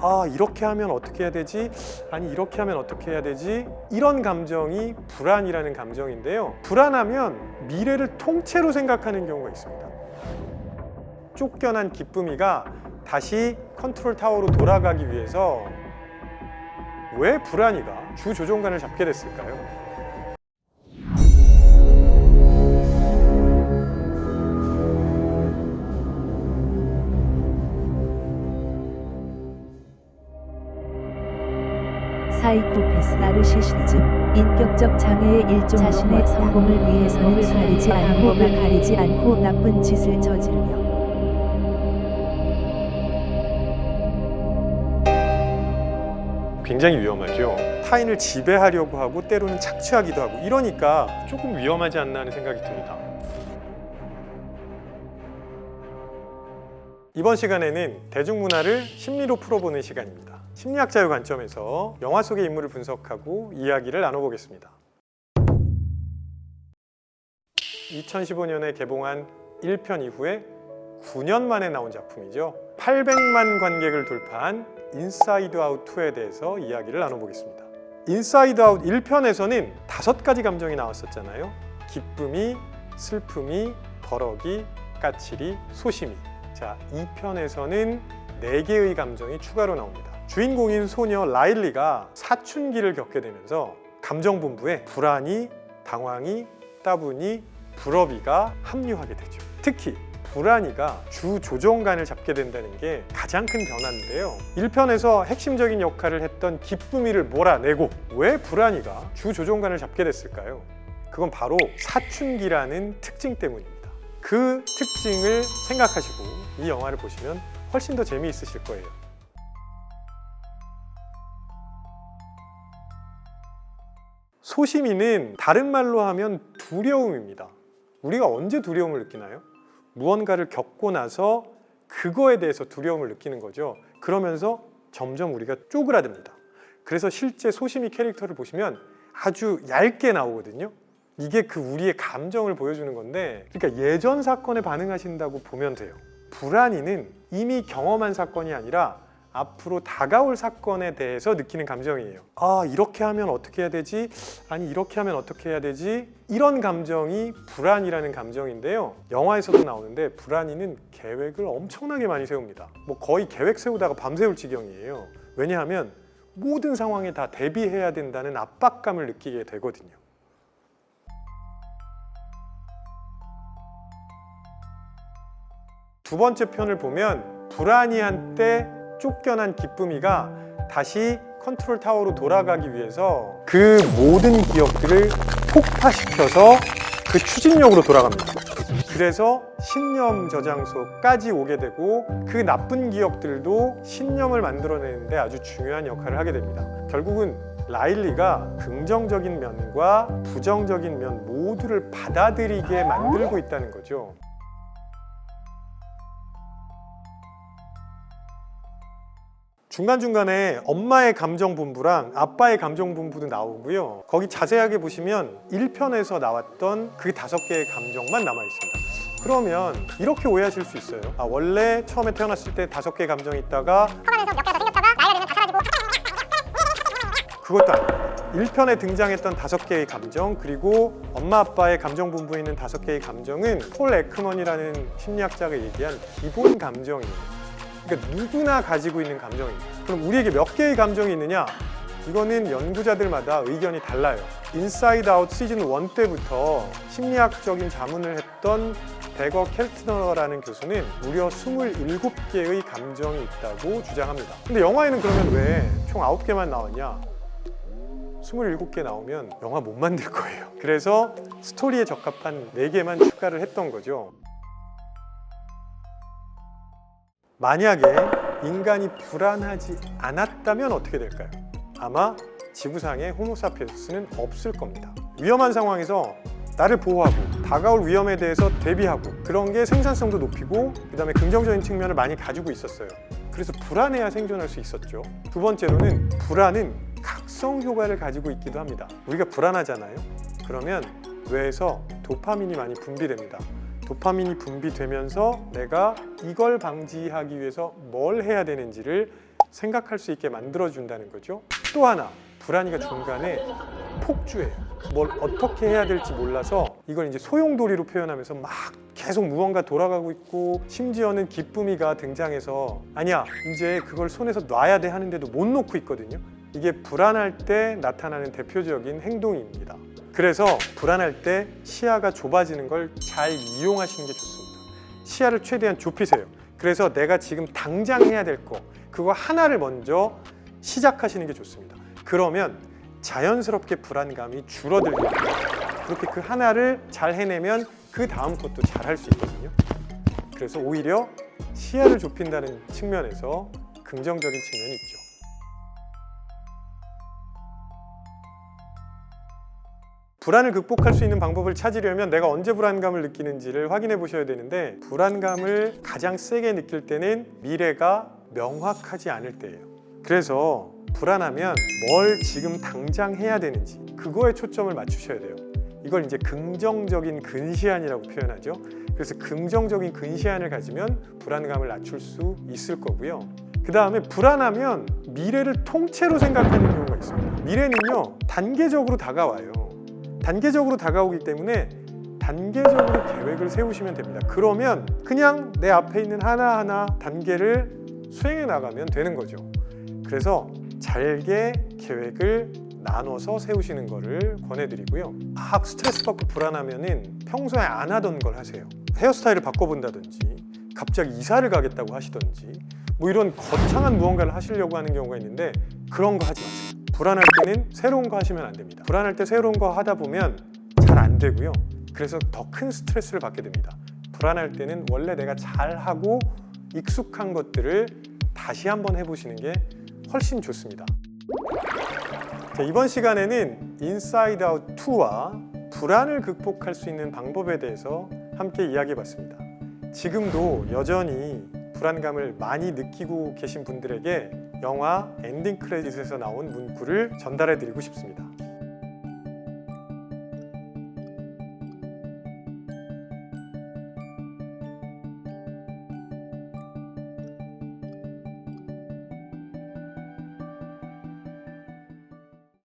아, 이렇게 하면 어떻게 해야 되지? 아니, 이렇게 하면 어떻게 해야 되지? 이런 감정이 불안이라는 감정인데요. 불안하면 미래를 통째로 생각하는 경우가 있습니다. 쫓겨난 기쁨이가 다시 컨트롤 타워로 돌아가기 위해서 왜 불안이가 주 조종관을 잡게 됐을까요? 사이코패스, 나르시시즘, 인격적 장애의 일종. 자신의 성공을 위해서는 가리지 않고 가리지 않고 나쁜 짓을 저지르며 굉장히 위험하죠. 타인을 지배하려고 하고 때로는 착취하기도 하고 이러니까 조금 위험하지 않나 하는 생각이 듭니다. 이번 시간에는 대중문화를 심리로 풀어보는 시간입니다. 심리학자의 관점에서 영화 속의 인물을 분석하고 이야기를 나눠보겠습니다. 2015년에 개봉한 1편 이후에 9년 만에 나온 작품이죠. 800만 관객을 돌파한 인사이드 아웃 2에 대해서 이야기를 나눠보겠습니다. 인사이드 아웃 1편에서는 5가지 감정이 나왔었잖아요. 기쁨이, 슬픔이, 더러기, 까칠이, 소심이. 자, 2편에서는 4개의 감정이 추가로 나옵니다. 주인공인 소녀 라일리가 사춘기를 겪게 되면서 감정 분부에 불안이, 당황이, 따분이, 불업이가 합류하게 되죠. 특히 불안이가 주 조종관을 잡게 된다는 게 가장 큰 변화인데요. 1편에서 핵심적인 역할을 했던 기쁨이를 몰아내고 왜 불안이가 주 조종관을 잡게 됐을까요? 그건 바로 사춘기라는 특징 때문입니다. 그 특징을 생각하시고 이 영화를 보시면 훨씬 더 재미있으실 거예요. 소심이는 다른 말로 하면 두려움입니다. 우리가 언제 두려움을 느끼나요? 무언가를 겪고 나서 그거에 대해서 두려움을 느끼는 거죠. 그러면서 점점 우리가 쪼그라듭니다. 그래서 실제 소심이 캐릭터를 보시면 아주 얇게 나오거든요. 이게 그 우리의 감정을 보여주는 건데, 그러니까 예전 사건에 반응하신다고 보면 돼요. 불안이는 이미 경험한 사건이 아니라 앞으로 다가올 사건에 대해서 느끼는 감정이에요. 아, 이렇게 하면 어떻게 해야 되지? 아니, 이렇게 하면 어떻게 해야 되지? 이런 감정이 불안이라는 감정인데요. 영화에서도 나오는데 불안이는 계획을 엄청나게 많이 세웁니다. 뭐 거의 계획 세우다가 밤새울 지경이에요. 왜냐하면 모든 상황에 다 대비해야 된다는 압박감을 느끼게 되거든요. 두 번째 편을 보면 불안이한 때 쫓겨난 기쁨이가 다시 컨트롤 타워로 돌아가기 위해서 그 모든 기억들을 폭파시켜서 그 추진력으로 돌아갑니다. 그래서 신념 저장소까지 오게 되고 그 나쁜 기억들도 신념을 만들어내는데 아주 중요한 역할을 하게 됩니다. 결국은 라일리가 긍정적인 면과 부정적인 면 모두를 받아들이게 만들고 있다는 거죠. 중간중간에 엄마의 감정 분부랑 아빠의 감정 분부도 나오고요. 거기 자세하게 보시면 1편에서 나왔던 그 5개의 감정만 남아 있습니다. 그러면 이렇게 오해하실 수 있어요. 아, 원래 처음에 태어났을 때 5개의 감정이 있다가 커가면서 몇 개가 더 생겼다가 나이가 되면 다 사라지고. 그것도 아닙니다. 1편에 등장했던 5개의 감정, 그리고 엄마 아빠의 감정 분부에 있는 5개의 감정은 폴 에크먼이라는 심리학자가 얘기한 기본 감정이에요. 그러니까 누구나 가지고 있는 감정입니다. 그럼 우리에게 몇 개의 감정이 있느냐? 이거는 연구자들마다 의견이 달라요. 인사이드 아웃 시즌 1 때부터 심리학적인 자문을 했던 베거 켈트너라는 교수는 무려 27개의 감정이 있다고 주장합니다. 근데 영화에는 그러면 왜 총 9개만 나왔냐? 27개 나오면 영화 못 만들 거예요. 그래서 스토리에 적합한 4개만 추가를 했던 거죠. 만약에 인간이 불안하지 않았다면 어떻게 될까요? 아마 지구상에 호모사피엔스는 없을 겁니다. 위험한 상황에서 나를 보호하고 다가올 위험에 대해서 대비하고 그런 게 생산성도 높이고 그다음에 긍정적인 측면을 많이 가지고 있었어요. 그래서 불안해야 생존할 수 있었죠. 두 번째로는 불안은 각성 효과를 가지고 있기도 합니다. 우리가 불안하잖아요. 그러면 뇌에서 도파민이 많이 분비됩니다. 도파민이 분비되면서 내가 이걸 방지하기 위해서 뭘 해야 되는지를 생각할 수 있게 만들어준다는 거죠. 또 하나, 불안이가 중간에 폭주해요. 뭘 어떻게 해야 될지 몰라서 이걸 이제 소용돌이로 표현하면서 막 계속 무언가 돌아가고 있고, 심지어는 기쁨이가 등장해서 아니야, 이제 그걸 손에서 놔야 돼 하는데도 못 놓고 있거든요. 이게 불안할 때 나타나는 대표적인 행동입니다. 그래서 불안할 때 시야가 좁아지는 걸 잘 이용하시는 게 좋습니다. 시야를 최대한 좁히세요. 그래서 내가 지금 당장 해야 될 거, 그거 하나를 먼저 시작하시는 게 좋습니다. 그러면 자연스럽게 불안감이 줄어들게 됩니다. 그렇게 그 하나를 잘 해내면 그 다음 것도 잘 할 수 있거든요. 그래서 오히려 시야를 좁힌다는 측면에서 긍정적인 측면이 있죠. 불안을 극복할 수 있는 방법을 찾으려면 내가 언제 불안감을 느끼는지를 확인해 보셔야 되는데, 불안감을 가장 세게 느낄 때는 미래가 명확하지 않을 때예요. 그래서 불안하면 뭘 지금 당장 해야 되는지 그거에 초점을 맞추셔야 돼요. 이걸 이제 긍정적인 근시안이라고 표현하죠. 그래서 긍정적인 근시안을 가지면 불안감을 낮출 수 있을 거고요. 그 다음에 불안하면 미래를 통째로 생각하는 경우가 있습니다. 미래는요, 단계적으로 다가와요. 단계적으로 다가오기 때문에 단계적으로 계획을 세우시면 됩니다. 그러면 그냥 내 앞에 있는 하나하나 단계를 수행해 나가면 되는 거죠. 그래서 잘게 계획을 나눠서 세우시는 거를 권해드리고요. 막 스트레스 받고 불안하면은 평소에 안 하던 걸 하세요. 헤어스타일을 바꿔본다든지, 갑자기 이사를 가겠다고 하시던지, 뭐 이런 거창한 무언가를 하시려고 하는 경우가 있는데, 그런 거 하지 마세요. 불안할 때는 새로운 거 하시면 안 됩니다. 불안할 때 새로운 거 하다 보면 잘 안 되고요. 그래서 더 큰 스트레스를 받게 됩니다. 불안할 때는 원래 내가 잘하고 익숙한 것들을 다시 한번 해보시는 게 훨씬 좋습니다. 자, 이번 시간에는 인사이드 아웃 2와 불안을 극복할 수 있는 방법에 대해서 함께 이야기해봤습니다. 지금도 여전히 불안감을 많이 느끼고 계신 분들에게 영화 엔딩 크레딧에서 나온 문구를 전달해드리고 싶습니다.